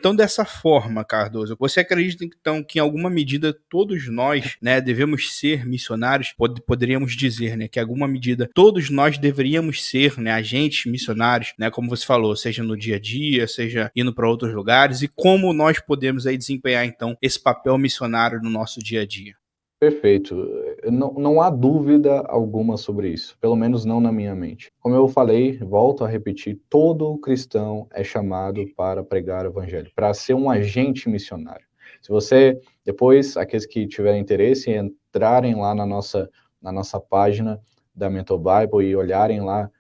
Então, dessa forma, Cardoso, você acredita então que em alguma medida todos nós, né, devemos ser missionários? Poderíamos dizer, né, que em alguma medida todos nós deveríamos ser, né, agentes missionários, né, como você falou, seja no dia a dia, seja indo para outros lugares, e como nós podemos aí desempenhar então esse papel missionário no nosso dia a dia? Perfeito. Não há dúvida alguma sobre isso, pelo menos não na minha mente. Como eu falei, volto a repetir, todo cristão é chamado para pregar o evangelho, para ser um agente missionário. Se você, depois, aqueles que tiverem interesse, entrarem lá na nossa página da Mentor Bible e olharem lá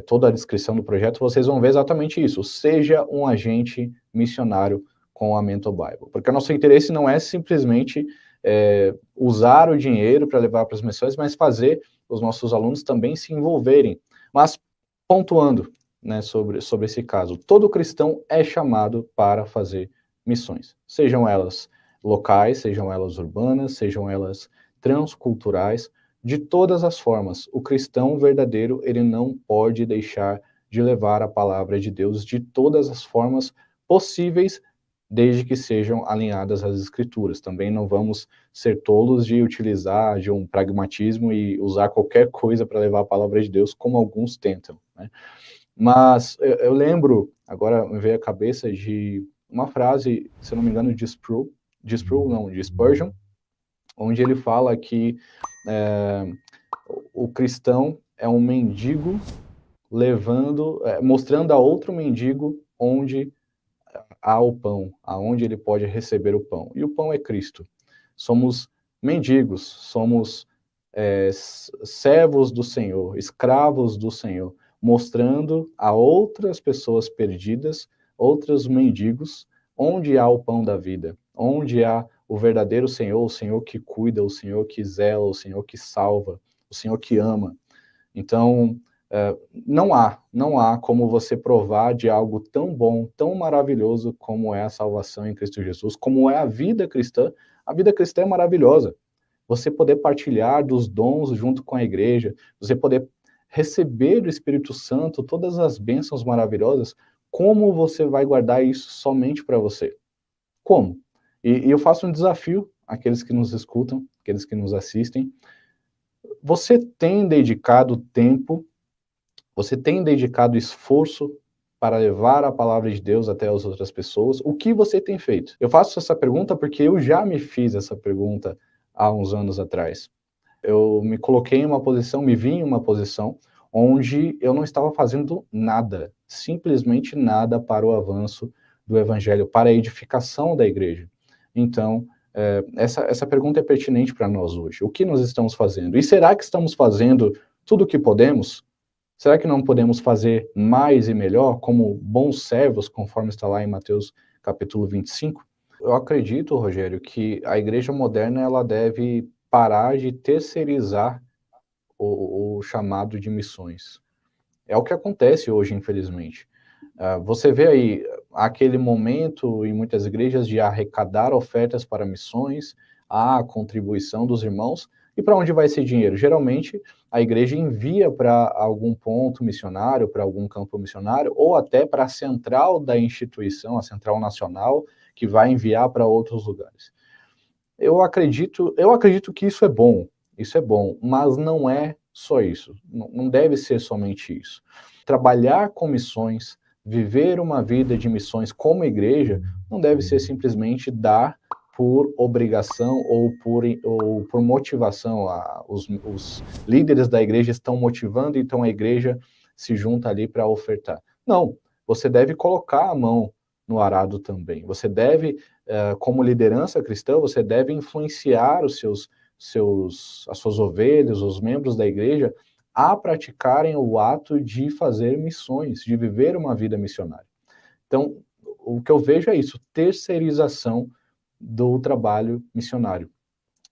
toda a descrição do projeto, vocês vão ver exatamente isso. Seja um agente missionário com a Mentor Bible. Porque o nosso interesse não é simplesmente usar o dinheiro para levar para as missões, mas fazer os nossos alunos também se envolverem. Mas, pontuando, né, sobre esse caso, todo cristão é chamado para fazer missões. Sejam elas locais, sejam elas urbanas, sejam elas transculturais, de todas as formas, o cristão verdadeiro, ele não pode deixar de levar a palavra de Deus de todas as formas possíveis, desde que sejam alinhadas às escrituras. Também não vamos ser tolos de utilizar de um pragmatismo e usar qualquer coisa para levar a palavra de Deus, como alguns tentam, né? Mas eu lembro, agora me veio à cabeça de uma frase, se eu não me engano, de Spurgeon, onde ele fala que é, o cristão é um mendigo mostrando a outro mendigo onde há o pão, aonde ele pode receber o pão. E o pão é Cristo. Somos mendigos, somos servos do Senhor, escravos do Senhor, mostrando a outras pessoas perdidas, outros mendigos, onde há o pão da vida, onde há o verdadeiro Senhor, o Senhor que cuida, o Senhor que zela, o Senhor que salva, o Senhor que ama. Então, não há como você provar de algo tão bom, tão maravilhoso como é a salvação em Cristo Jesus, como é a vida cristã. A vida cristã é maravilhosa. Você poder partilhar dos dons junto com a igreja, você poder receber do Espírito Santo todas as bênçãos maravilhosas, como você vai guardar isso somente para você? Como? E eu faço um desafio àqueles que nos escutam, àqueles que nos assistem. Você tem dedicado tempo, você tem dedicado esforço para levar a palavra de Deus até as outras pessoas? O que você tem feito? Eu faço essa pergunta porque eu já me fiz essa pergunta há uns anos atrás. Eu me coloquei em uma posição, me vi em uma posição onde eu não estava fazendo nada, simplesmente nada para o avanço do evangelho, para a edificação da igreja. Então, essa pergunta é pertinente para nós hoje. O que nós estamos fazendo? E será que estamos fazendo tudo o que podemos? Será que não podemos fazer mais e melhor, como bons servos, conforme está lá em Mateus capítulo 25? Eu acredito, Rogério, que a igreja moderna ela deve parar de terceirizar o chamado de missões. É o que acontece hoje, infelizmente. Você vê aí aquele momento em muitas igrejas de arrecadar ofertas para missões, a contribuição dos irmãos, e para onde vai esse dinheiro? Geralmente, a igreja envia para algum ponto missionário, para algum campo missionário, ou até para a central da instituição, a central nacional, que vai enviar para outros lugares. Eu acredito que isso é bom, mas não é só isso, não deve ser somente isso. Trabalhar com missões, viver uma vida de missões como igreja, não deve ser simplesmente dar por obrigação ou por motivação. Os líderes da igreja estão motivando, então a igreja se junta ali para ofertar. Não, você deve colocar a mão no arado também. Você deve, como liderança cristã, você deve influenciar as suas ovelhas, os membros da igreja, a praticarem o ato de fazer missões, de viver uma vida missionária. Então, o que eu vejo é isso, terceirização do trabalho missionário.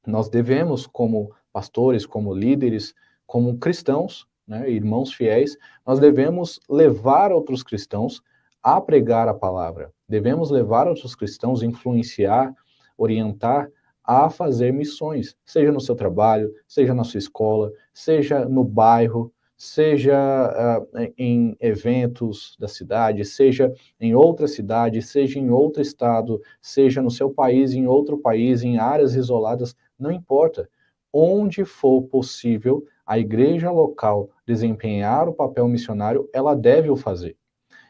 Nós devemos, como pastores, como líderes, como cristãos, né, irmãos fiéis, nós devemos levar outros cristãos a pregar a palavra. Devemos levar outros cristãos, influenciar, orientar a fazer missões, seja no seu trabalho, seja na sua escola, seja no bairro, seja em eventos da cidade, seja em outra cidade, seja em outro estado, seja no seu país, em outro país, em áreas isoladas, não importa. Onde for possível a igreja local desempenhar o papel missionário, ela deve o fazer.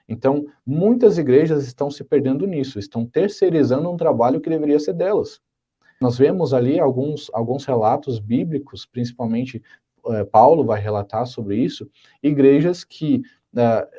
Então, muitas igrejas estão se perdendo nisso, estão terceirizando um trabalho que deveria ser delas. Nós vemos ali alguns relatos bíblicos, principalmente Paulo vai relatar sobre isso, igrejas que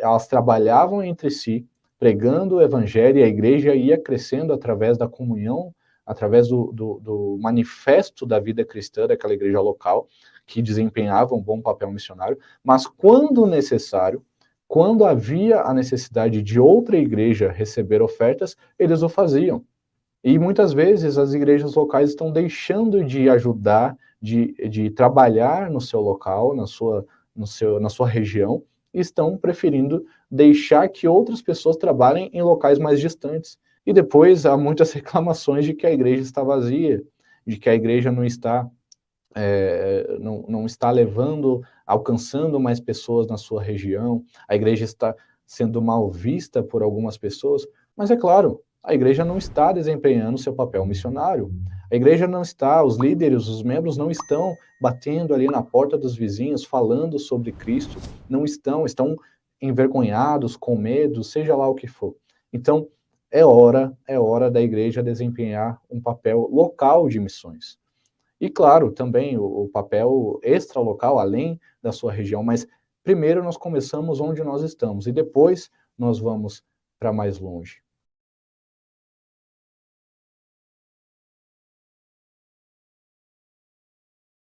elas trabalhavam entre si, pregando o evangelho, e a igreja ia crescendo através da comunhão, através do manifesto da vida cristã daquela igreja local, que desempenhava um bom papel missionário, mas quando necessário, quando havia a necessidade de outra igreja receber ofertas, eles o faziam. E muitas vezes as igrejas locais estão deixando de ajudar, de trabalhar no seu local, na sua região, e estão preferindo deixar que outras pessoas trabalhem em locais mais distantes. E depois há muitas reclamações de que a igreja está vazia, de que a igreja não está, não está levando, alcançando mais pessoas na sua região, a igreja está sendo mal vista por algumas pessoas, mas é claro, a igreja não está desempenhando seu papel missionário. A igreja não está, os líderes, os membros não estão batendo ali na porta dos vizinhos, falando sobre Cristo, não estão envergonhados, com medo, seja lá o que for. Então, é hora da igreja desempenhar um papel local de missões. E claro, também o papel extralocal, além da sua região, mas primeiro nós começamos onde nós estamos e depois nós vamos para mais longe.